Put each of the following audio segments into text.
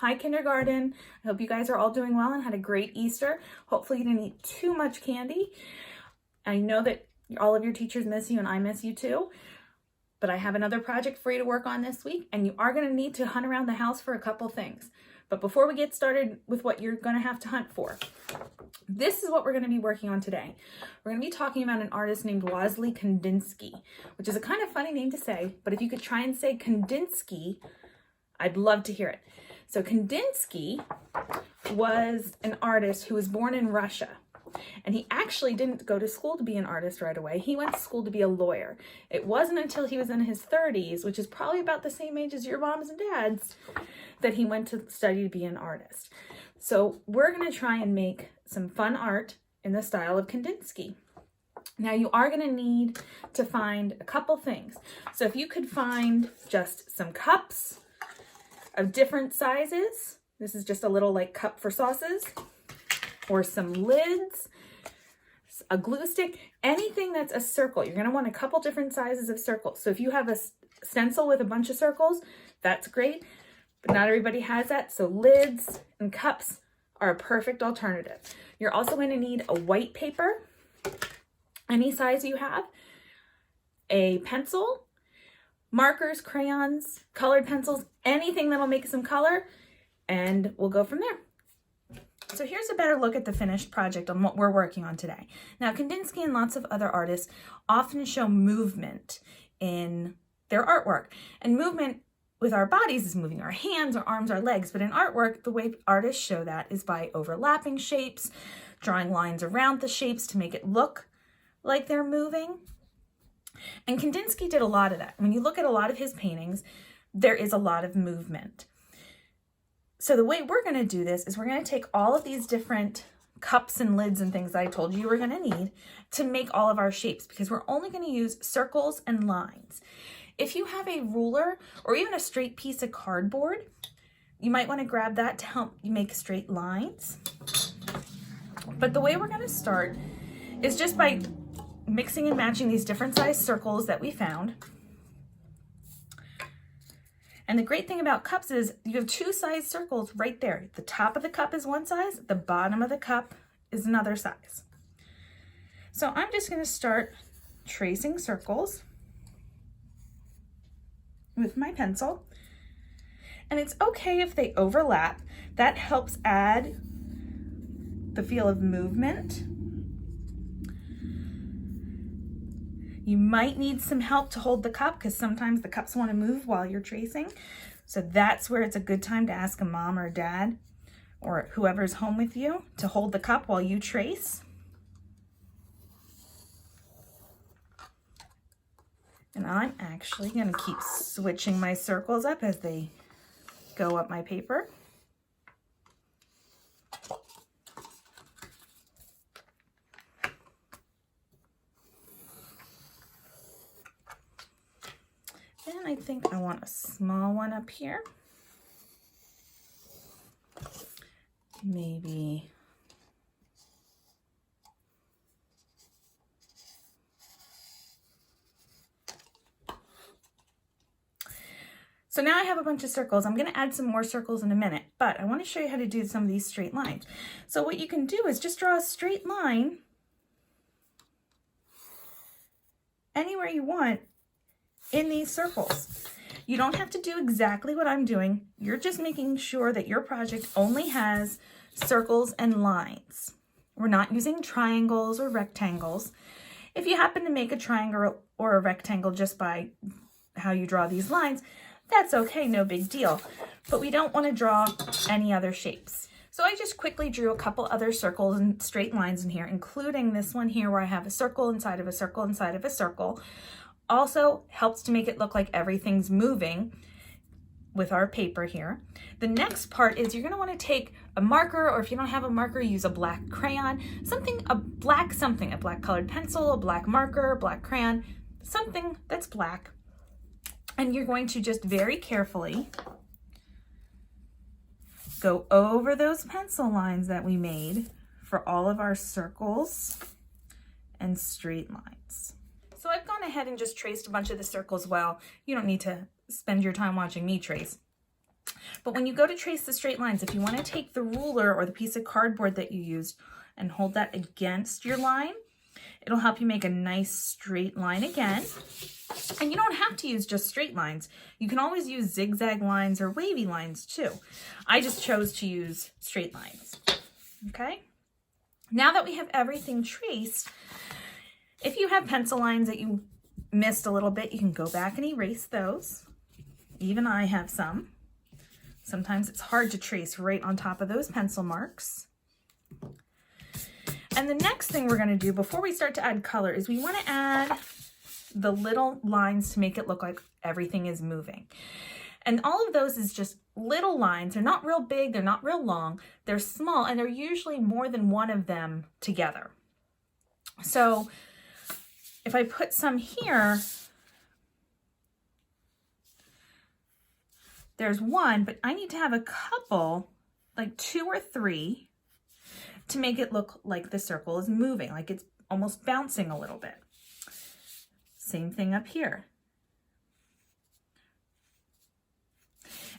Hi, kindergarten. I hope you guys are all doing well and had a great Easter. Hopefully you didn't eat too much candy. I know that all of your teachers miss you and I miss you too, but I have another project for you to work on this week, and you are going to need to hunt around the house for a couple things. But before we get started with what you're going to have to hunt for, this is what we're going to be working on today. We're going to be talking about an artist named Wassily Kandinsky, which is a kind of funny name to say, but if you could try and say Kandinsky, I'd love to hear it. So Kandinsky was an artist who was born in Russia, and he actually didn't go to school to be an artist right away. He went to school to be a lawyer. It wasn't until he was in his 30s, which is probably about the same age as your moms and dads, that he went to study to be an artist. So we're going to try and make some fun art in the style of Kandinsky. Now you are going to need to find a couple things. So if you could find just some cups of different sizes, this is just a little like cup for sauces, or some lids, a glue stick, anything that's a circle. You're going to want a couple different sizes of circles. So if you have a stencil with a bunch of circles, that's great, but not everybody has that. So lids and cups are a perfect alternative. You're also going to need a white paper, any size you have, a pencil, markers, crayons, colored pencils, anything that'll make some color, and we'll go from there. So here's a better look at the finished project on what we're working on today. Now, Kandinsky and lots of other artists often show movement in their artwork. And movement with our bodies is moving our hands, our arms, our legs. But in artwork, the way artists show that is by overlapping shapes, drawing lines around the shapes to make it look like they're moving. And Kandinsky did a lot of that. When you look at a lot of his paintings, there is a lot of movement. So the way we're going to do this is we're going to take all of these different cups and lids and things that I told you we're going to need to make all of our shapes, because we're only going to use circles and lines. If you have a ruler or even a straight piece of cardboard, you might want to grab that to help you make straight lines. But the way we're going to start is just by mixing and matching these different size circles that we found. And the great thing about cups is you have two size circles right there. The top of the cup is one size, the bottom of the cup is another size. So I'm just going to start tracing circles with my pencil. And it's okay if they overlap. That helps add the feel of movement. You might need some help to hold the cup, because sometimes the cups want to move while you're tracing. So that's where it's a good time to ask a mom or a dad or whoever's home with you to hold the cup while you trace. And I'm actually going to keep switching my circles up as they go up my paper. And I think I want a small one up here. Maybe so now I have a bunch of circles. I'm going to add some more circles in a minute, but I want to show you how to do some of these straight lines. So what you can do is just draw a straight line anywhere you want in these circles. You don't have to do exactly what I'm doing. You're just making sure that your project only has circles and lines. We're not using triangles or rectangles. If you happen to make a triangle or a rectangle just by how you draw these lines, that's okay, no big deal. But we don't want to draw any other shapes. So I just quickly drew a couple other circles and straight lines in here, including this one here where I have a circle inside of a circle inside of a circle. Also helps to make it look like everything's moving with our paper here. The next part is you're going to want to take a marker, or if you don't have a marker, use a black crayon, a black colored pencil, a black marker, a black crayon, something that's black. And you're going to just very carefully go over those pencil lines that we made for all of our circles and straight lines. So I've gone ahead and just traced a bunch of the circles well. You don't need to spend your time watching me trace. But when you go to trace the straight lines, if you want to take the ruler or the piece of cardboard that you used and hold that against your line, it'll help you make a nice straight line again. And you don't have to use just straight lines. You can always use zigzag lines or wavy lines too. I just chose to use straight lines. Okay? Now that we have everything traced, if you have pencil lines that you missed a little bit, you can go back and erase those. Even I have some. Sometimes it's hard to trace right on top of those pencil marks. And the next thing we're going to do before we start to add color is we want to add the little lines to make it look like everything is moving. And all of those is just little lines. They're not real big, they're not real long, they're small, and they're usually more than one of them together. So if I put some here, there's one, but I need to have a couple, like 2 or 3, to make it look like the circle is moving, like it's almost bouncing a little bit. Same thing up here.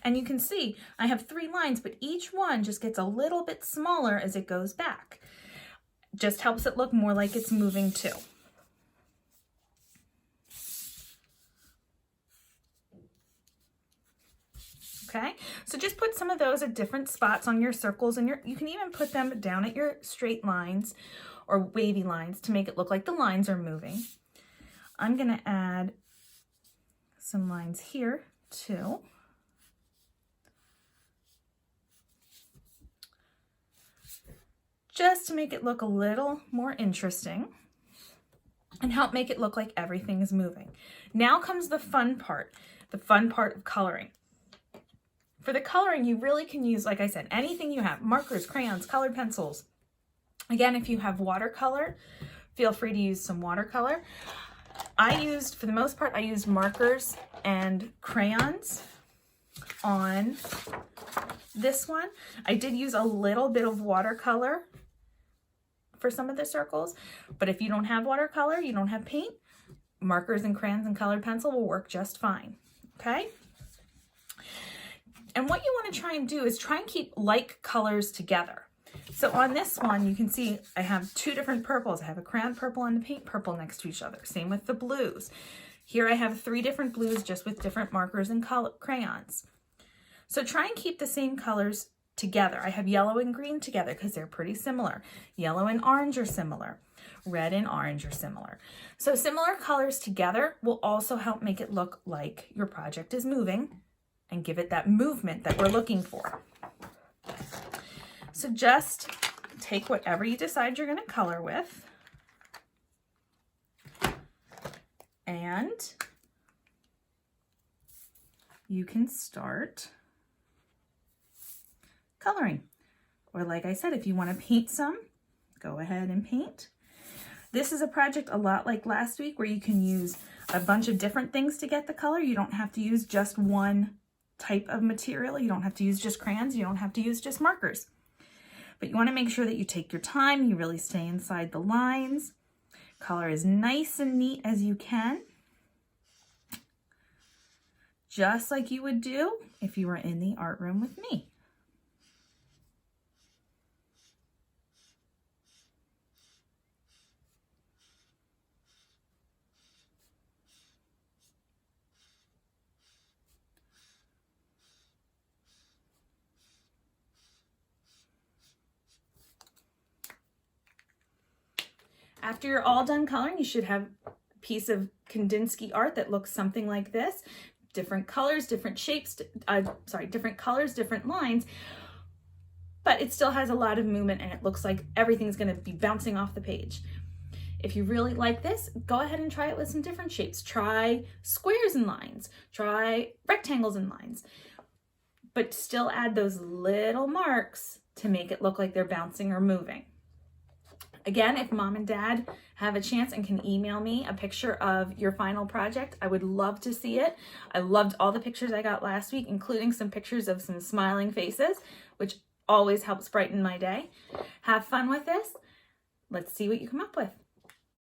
And you can see I have 3 lines, but each one just gets a little bit smaller as it goes back. Just helps it look more like it's moving too. Okay, so just put some of those at different spots on your circles, and you can even put them down at your straight lines or wavy lines to make it look like the lines are moving. I'm going to add some lines here too. Just to make it look a little more interesting and help make it look like everything is moving. Now comes the fun part of coloring. For the coloring, you really can use, like I said, anything you have, markers, crayons, colored pencils. Again, if you have watercolor, feel free to use some watercolor. For the most part, I used markers and crayons on this one. I did use a little bit of watercolor for some of the circles, but if you don't have watercolor, you don't have paint, markers and crayons and colored pencil will work just fine, okay? And what you want to try and do is try and keep like colors together. So on this one, you can see I have 2 different purples. I have a crayon purple and a paint purple next to each other. Same with the blues. Here I have 3 different blues just with different markers and crayons. So try and keep the same colors together. I have yellow and green together because they're pretty similar. Yellow and orange are similar. Red and orange are similar. So similar colors together will also help make it look like your project is moving and give it that movement that we're looking for. So just take whatever you decide you're going to color with, and you can start coloring. Or like I said, if you want to paint some, go ahead and paint. This is a project a lot like last week where you can use a bunch of different things to get the color. You don't have to use just one type of material. You don't have to use just crayons. You don't have to use just markers. But you want to make sure that you take your time. You really stay inside the lines. Color as nice and neat as you can. Just like you would do if you were in the art room with me. After you're all done coloring, you should have a piece of Kandinsky art that looks something like this. Different colors, different shapes, different colors, different lines, but it still has a lot of movement and it looks like everything's gonna be bouncing off the page. If you really like this, go ahead and try it with some different shapes. Try squares and lines, try rectangles and lines, but still add those little marks to make it look like they're bouncing or moving. Again, if mom and dad have a chance and can email me a picture of your final project, I would love to see it. I loved all the pictures I got last week, including some pictures of some smiling faces, which always helps brighten my day. Have fun with this. Let's see what you come up with.